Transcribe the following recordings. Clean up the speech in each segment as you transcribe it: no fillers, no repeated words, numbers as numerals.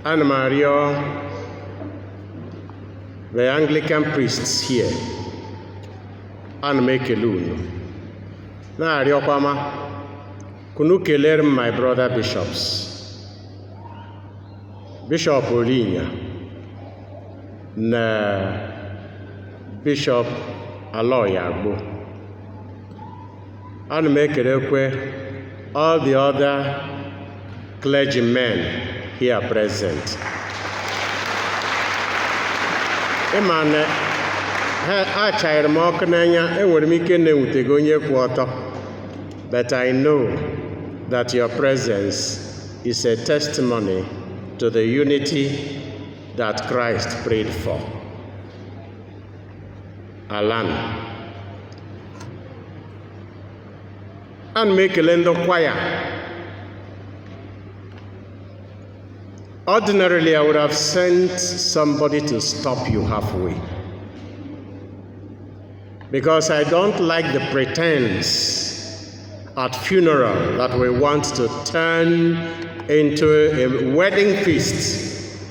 Anna Maria, the Anglican priests here, and make a loon. Now, Riokwama, Kunukeler, my brother bishops, Bishop Olinya, na Bishop Aloyagbo, and make a all the other clergymen here present. Emane ha chair mo kananya enwere m ike na-ewute onye kwụ ọtọ, but I know that your presence is a testimony to the unity that Christ prayed for. Alan. And make a lendo choir. Ordinarily, I would have sent somebody to stop you halfway, because I don't like the pretense at funeral that we want to turn into a wedding feast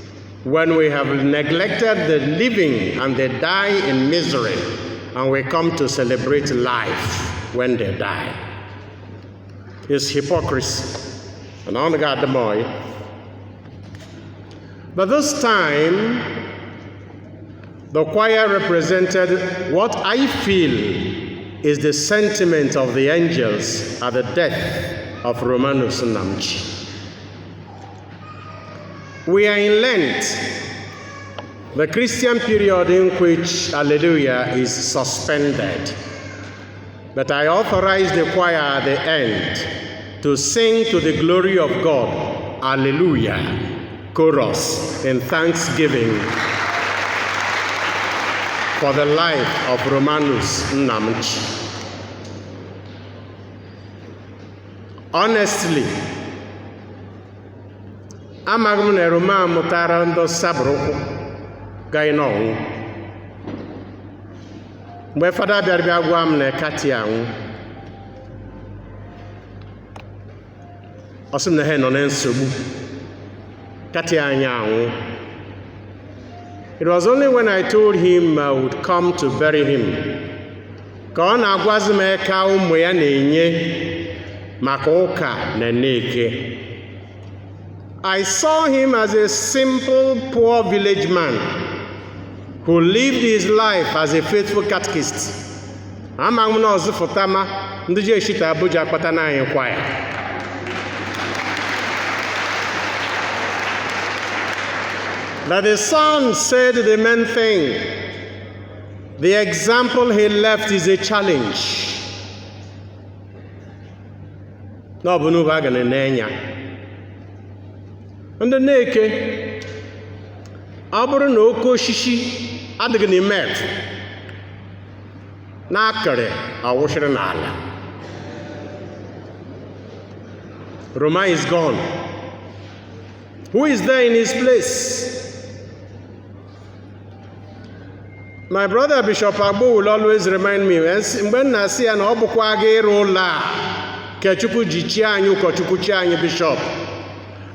when we have neglected the living and they die in misery, and we come to celebrate life when they die. It's hypocrisy. And on God the boy. But this time, the choir represented what I feel is the sentiment of the angels at the death of Romanus Namchi. We are in Lent, the Christian period in which Alleluia is suspended. But I authorize the choir at the end to sing to the glory of God, Alleluia, chorus in thanksgiving for the life of Romanus Namchi. Honestly, amaghị m na Roma mụtara ndị sabrụkwụ gainọnwụ. Mgbe fada bịara gwa m na Kati anwụ, ọ sị na ha nọ na nsogbu. Kati anyị anwụ. It was only when I told him I would come to bury him ka ọ na-agwazi m eka ụmụ ya na-enye maka ụka na Nneke. I saw him as a simple, poor village man who lived his life as a faithful catechist. Ama m na ọzụfụtama ndị ji eshita Abuja akpata na anyị kwaya. But the son said the main thing. The example he left is a challenge. No, but no wagon in Nenya. And the Nneke, Abra no Koshishi, Adagani met. Nakare, a washer and Allah. Roma is gone. Who is there in his place? My brother Bishop Agbo will always remind me, when I see an Obukwage rola, Kechukwu Jichianyu, Kochukwu Chianyu Bishop.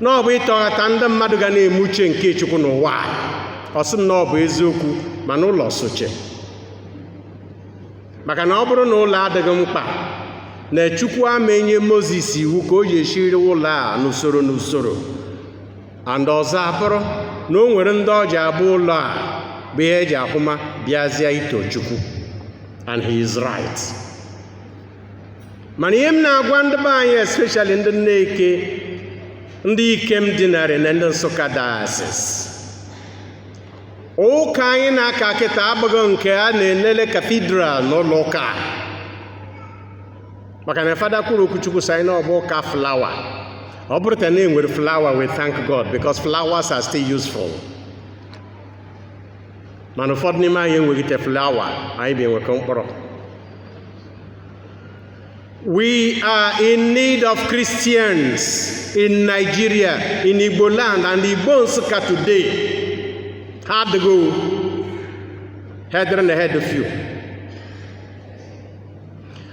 No, we thought under Madugane Muche and Kechukwu no why. Osum no Bezuku, Manolo Suche. Makanobro no la de Gumpa. Ne Chukwa menye Moses, who go yeshiro la, nusoro. And Ozabro, no Werendo Jabola. And he is right. Maniem na gwandabanye, especially in the Nneke, ndi came dinner in the Soka diocese. O kaina kaketa abagon ke nele cathedral no loka. Makane fada kuru kuchuku saino oboka flower. Obrota name with flower, we thank God, because flowers are still useful. Manufodnima yen we get a flower, I be We are in need of Christians in Nigeria, in Igbo land, and Igbo Nsukka today. Hard to go, head and ahead of you.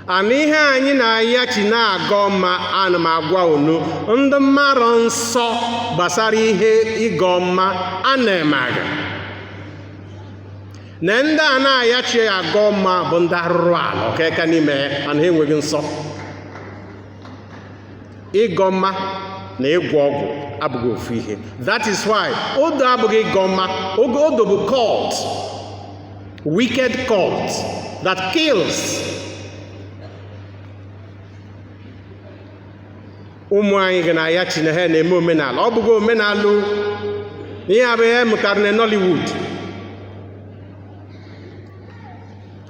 ana ihe anyị na-ayachi na-agọ mma ana m agwa unu ndị mara nsọ gbasara ihe ịgọ mma a na-emaghị na ndị a na-ayachi agọ mma bụ ndị arụrụ ala ọkeka n'ime ha na ha enweghị nsọ. Ịgọ mma na ịgwọ ọgwụ abụghị ofu ihe. That is why odo abụghị ịgọ mma. Odo bụ cult, wicked cult that kills. Ụmụ anyị ga na ya Chineke na-eme omenala. Ọ bụghị omenala ihe abụ ihe mụtara na Nollywood.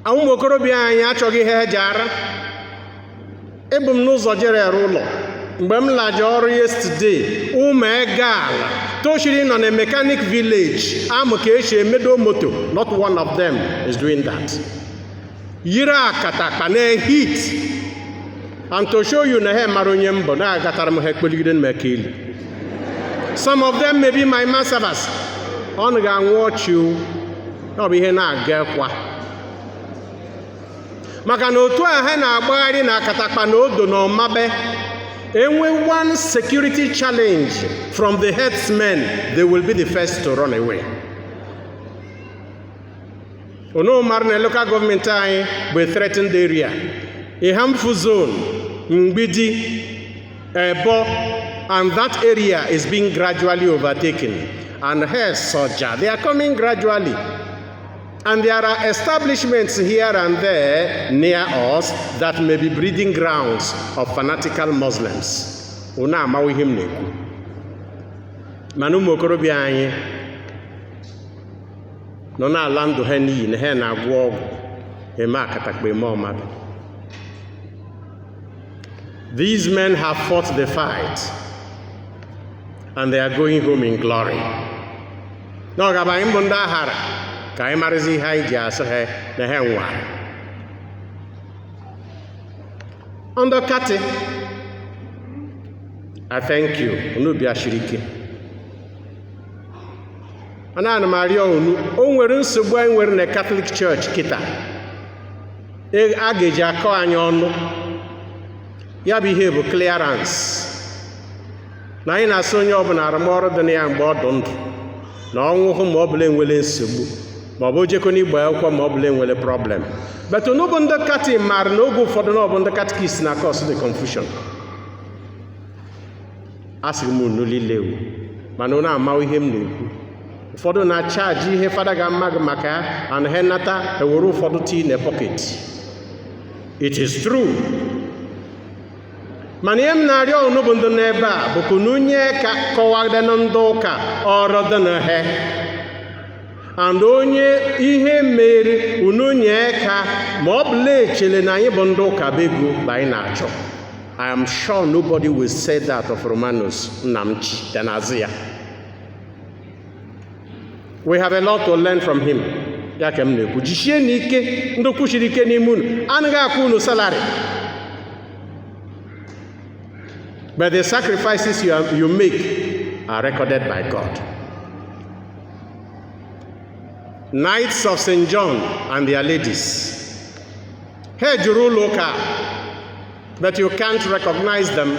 Ụmụ okorobịa anyị achọghị ihe eji ara. Ebu m n'ụzọ jere ụlọ mgbe m laje ọrụ yesterday, ụmụ ego ala toshiri nọ na mechanic village amụ ka esi emedo moto. Not one of them is doing that. Yiri akatakpa na heat. And to show you na ha mara onye mbọ na agatara m ha ekpeligide m aka ilu. Some of them may be my massacres. Ọ ga-anwụ ọchị ọ bụ ihe na-aga kwa. Maka na otu a ha na-agbagharị na akatakpa na odo na ọmabe, enwe one security challenge from the headsmen, they will be the first to run away. Ono mar na local government anyị bụ a threatened area, a harmful zone, Mgbidi, Ebo, and that area is being gradually overtaken. And here, Soja, they are coming gradually. And there are establishments here and there near us that may be breeding grounds of fanatical Muslims. Una amaghị ihe m na-ekwu. Mana ụmụ okorobịa anyị nọ n'ala ndụ ha n'iyi na ha na-agwọ ọgwụ eme akatakpa eme ọmado. These men have fought the fight and they are going home in glory. N'ọgaba anyị bụ ndị aghara ka anyị marịzi ihe anyị ji asị ha na ha nwara. Under Kati, I thank you. Unu bịa shiri ike. Ana m arịọ unu, o nwere nsogbu anyị nwere na Catholic Church kịta. A ga-eji akọ anyị ọnụ. Ya bụ ihe bụ clearance. Na anyị na-asị onye ọbụla arụmọrụ dị na ya mgbe ọ dị ndụ. Na ọnwụ hụ ma ọ bụla enwele nsogbu. Ma ọ bụ ojekọ n'igba akwụkwọ ma ọ bụla enwele problem. But unu bụ ndị Kati maara na oge ụfọdụ na ọ bụ ndị Catechist na cause the confusion. Asịrị m unu lilewu, mana unu amaghị ihe m na-ekwu. Ụfọdụ na-achaji ihe fada ga-ama gị maka ya, and ha nata ewere ụfọdụ tii na pocket. It is true. Mana ihe m na-arịọ unu bụ ndị n'ebe a bụ ka unu nye ka kọwade na ndị ụka ọrụ dị na ha. And onye ihe mere unu nye ka ma ọ bụla echele na anyị bụ ndị ụka bego bụ anyị na-achọ. I am sure nobody will say that of Romanus Nnamchi Tenazi. We have a lot to learn from him. Ya ka m na-ekwu, jisie n'ike ndị kwuchiri ike n'ime unu, anaghị akwụ unu salary. But the sacrifices you make are recorded by God. Knights of St. John and their ladies. Hey, juru ụlọ ụka, but you can't recognize them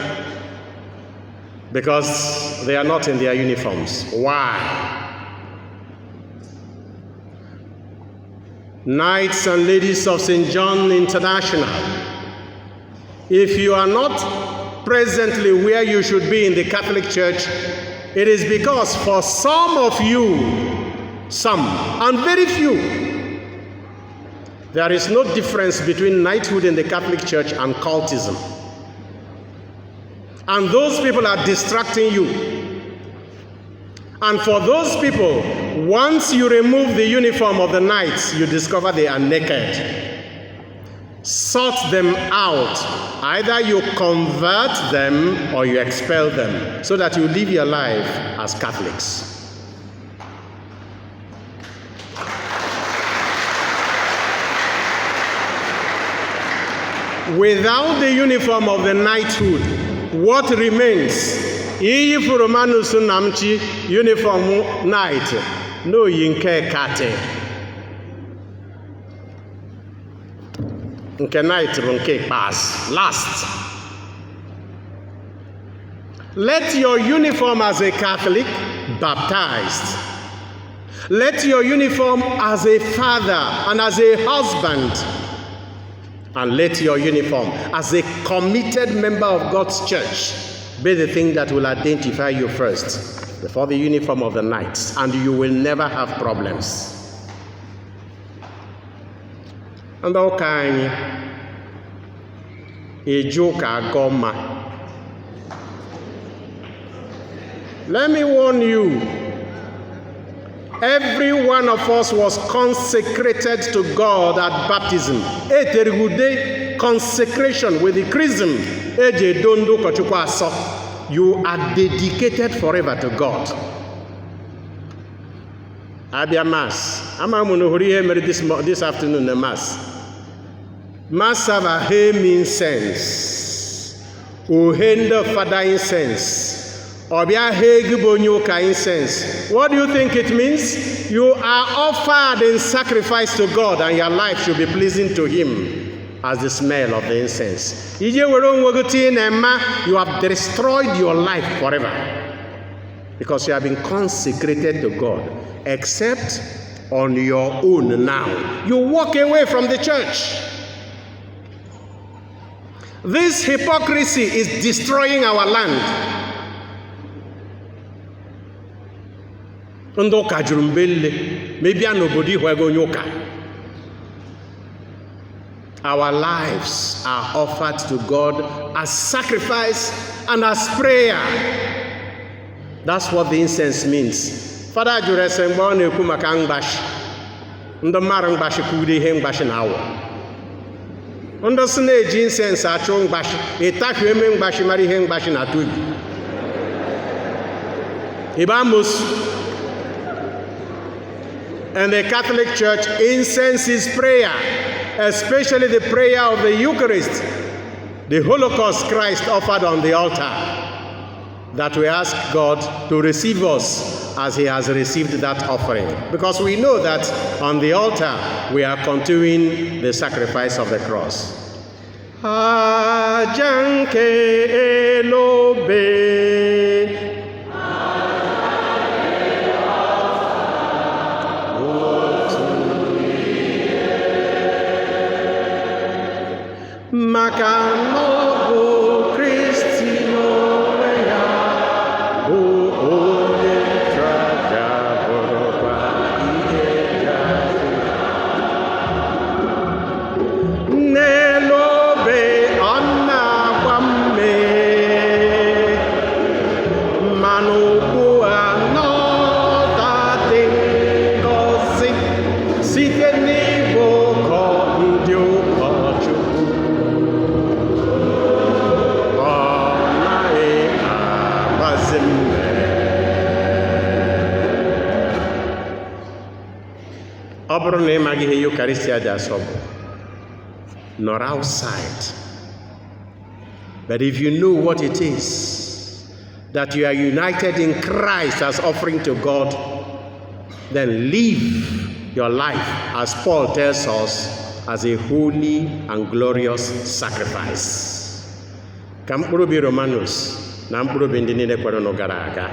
because they are not in their uniforms. Why? Knights and ladies of St. John International, if you are not presently where you should be in the Catholic Church, it is because for some of you, some, and very few, there is no difference between knighthood in the Catholic Church and cultism. And those people are distracting you. And for those people, once you remove the uniform of the knights, you discover they are naked. Sort them out. Either you convert them or you expel them so that you live your life as Catholics. Without the uniform of the knighthood, what remains? Iyi for Romanus Nnamchi uniform knight, no yinke kate. Nke night bụ nke ikpeazụ, last. Let your uniform as a Catholic, baptized. Let your uniform as a father and as a husband, and let your uniform as a committed member of God's church be the thing that will identify you first before the uniform of the knights, and you will never have problems. And okay, a joke goma. Let me warn you, every one of us was consecrated to God at baptism. Consecration with the chrism. You are dedicated forever to God. Abia Mass. This afternoon, the Mass. Mass have a hymn incense. Uhenda Father incense. Obia Hegibonyoka incense. What do you think it means? You are offered in sacrifice to God, and your life should be pleasing to Him as the smell of the incense. You have destroyed your life forever because you have been consecrated to God, except on your own now. You walk away from the church. This hypocrisy is destroying our land. Ndoka jurumbele, maybe nobody wego nyoka. Our lives are offered to God as sacrifice and as prayer. That's what the incense means. Father Juresembo ne kumaka ngbashi. Ndo mara ngbashi kude ihe ngbashi na awo. Ndo sine ji incense acho ngbashi, itaku eme ngbashi mari ihe ngbashi na tugi. Ibamos. And the Catholic Church, incense is prayer, especially the prayer of the Eucharist, the Holocaust Christ offered on the altar, that we ask God to receive us as He has received that offering. Because we know that on the altar, we are continuing the sacrifice of the cross. Ajanke elobe. Makanobo Christino Weya O Ole Traja Boroba Iheja Nelobe Anna Wamme Manobu Anota Tingosi Sikeni Boko Indio Kochu. Not outside. But if you know what it is, that you are united in Christ as offering to God, then live your life, as Paul tells us, as a holy and glorious sacrifice. Kampuro bi Romanus, na mpuro bi ndi niile kwere no gara aga.